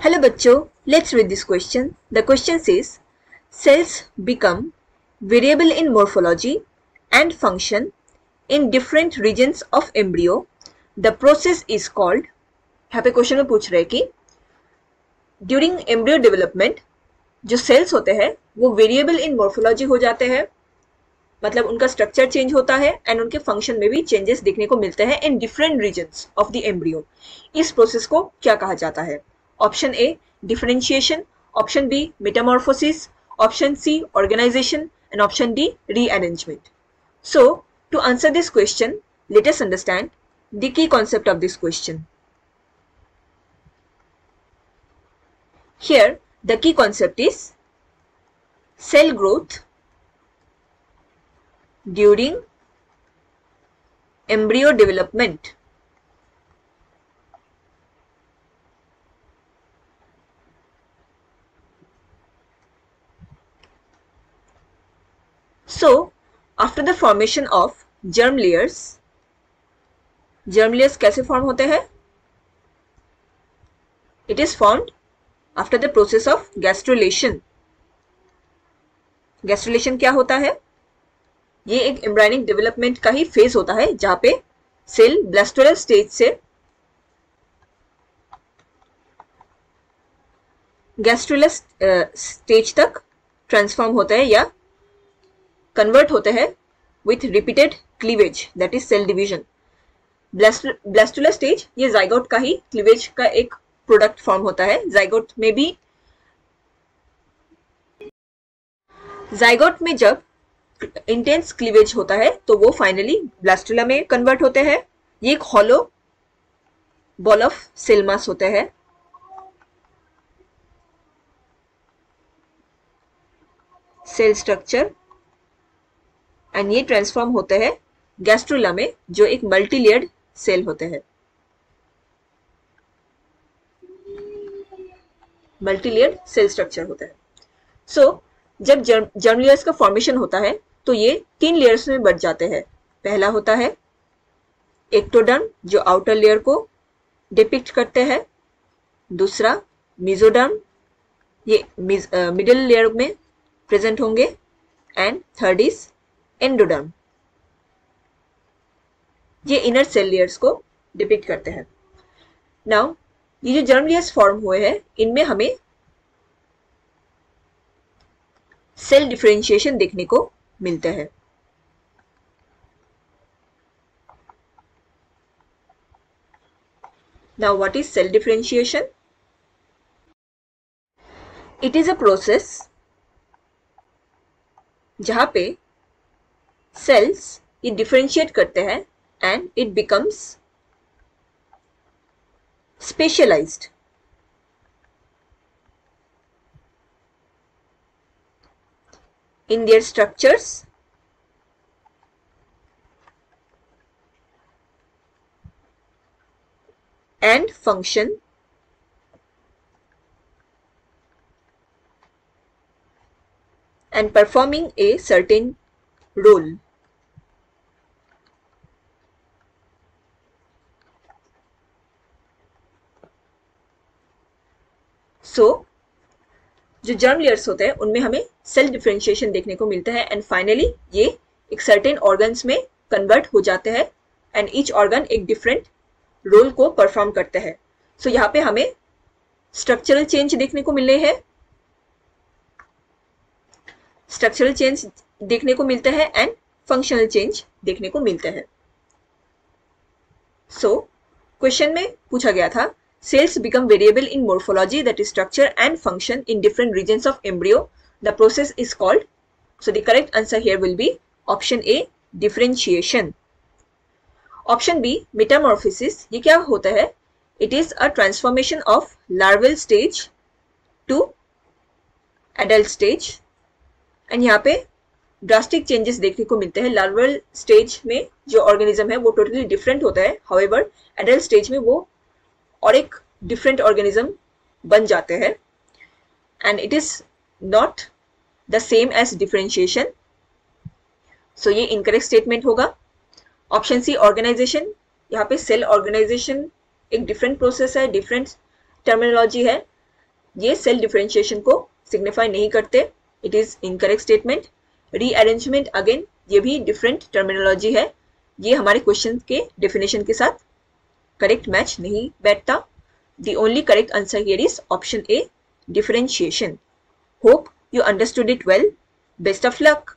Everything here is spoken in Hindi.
Hello बच्चों, let's read this question. The question says, cells become variable in morphology and function in different regions of embryo. The process is called. यहाँ पे क्वेश्चन में पूछ रहे हैं कि ड्यूरिंग एम्ब्रियो डेवलपमेंट जो सेल्स होते हैं वो वेरिएबल इन मॉर्फोलॉजी हो जाते हैं, मतलब उनका स्ट्रक्चर चेंज होता है एंड उनके फंक्शन में भी चेंजेस देखने को मिलते हैं in different regions of the embryo. इस प्रोसेस को क्या कहा जाता है? Option a differentiation, option b metamorphosis, option C organisation and option d rearrangement. So to answer this question, let us understand the key concept of this question. Here the key concept is cell growth during embryo development. So after the formation of germ layers कैसे फॉर्म होते हैं? It is formed after the process of gastrulation. Gastrulation क्या होता है? ये एक एम्ब्रायनिक डेवलपमेंट का ही फेज होता है जहां पे सेल ब्लास्टोरल स्टेज से गैस्ट्रुलर स्टेज तक ट्रांसफॉर्म होते हैं या कन्वर्ट होते हैं with repeated cleavage, that is cell division. Blastular stage ये जाइगोट का ही क्लीवेज का एक प्रोडक्ट फॉर्म होता है. जाइगोट में जब इंटेंस क्लीवेज होता है तो वो फाइनली ब्लास्टुला में कन्वर्ट होते हैं. ये एक hollow ball of cell mass होते हैं. सेल स्ट्रक्चर एंड ये ट्रांसफॉर्म होते हैं गैस्ट्रुला में जो एक मल्टीलेयर्ड सेल होते हैं. मल्टीलेयर्ड सेल स्ट्रक्चर होता है. सो जब जर्म लेयर्स का फॉर्मेशन होता है तो ये 3 लेयर्स में बट जाते हैं. पहला होता है एक्टोडर्म जो आउटर लेयर को डिपिक्ट करते हैं. दूसरा मेसोडर्म, ये मिडिल लेयर में प्रेजेंट होंगे. एंड थर्ड इज एंडोडर्म, ये इनर सेल लेयर्स को डिपिक्ट करते हैं. नाउ ये जो जर्म लेयर्स फॉर्म हुए हैं इनमें हमें सेल डिफरेंशिएशन देखने को मिलते हैं. Now what is cell differentiation? It is a process जहां पे सेल्स ये डिफरेंशिएट करते हैं and it becomes specialized. In their structures and function and performing a certain role. सो जो जर्म लेयर्स होते हैं उनमें हमें सेल डिफरेंशिएशन देखने को मिलता है एंड फाइनली ये एक सर्टेन ऑर्गन्स में कन्वर्ट हो जाते हैं एंड ईच ऑर्गन एक डिफरेंट रोल को परफॉर्म करते हैं. सो यहाँ पे हमें स्ट्रक्चरल चेंज देखने को मिल रहे हैं, स्ट्रक्चरल चेंज देखने को मिलते हैं एंड फंक्शनल चेंज देखने को मिलते हैं. सो क्वेश्चन में पूछा गया था cells become variable in morphology, that is structure and function in different regions of embryo. The process is called. So the correct answer here will be option A differentiation. Option B metamorphosis. ये क्या होता है? It is a transformation of larval stage to adult stage. And यहाँ पे drastic changes देखने को मिलते हैं. Larval stage में जो organism है वो totally different होता है. However adult stage में वो और एक डिफरेंट ऑर्गेनिज्म बन जाते हैं and it is not the same as differentiation. So ये इनकरेक्ट स्टेटमेंट होगा. ऑप्शन सी ऑर्गेनाइजेशन, यहाँ पे सेल ऑर्गेनाइजेशन एक डिफरेंट प्रोसेस है, डिफरेंट टर्मिनोलॉजी है. ये सेल डिफरेंशिएशन को सिग्निफाई नहीं करते, it is incorrect statement. Rearrangement again ये भी डिफरेंट टर्मिनोलॉजी है, ये हमारे क्वेश्चन के डेफिनेशन के साथ करेक्ट मैच नहीं बैठता। The only correct answer here is option A, differentiation. Hope you understood it well. Best of luck.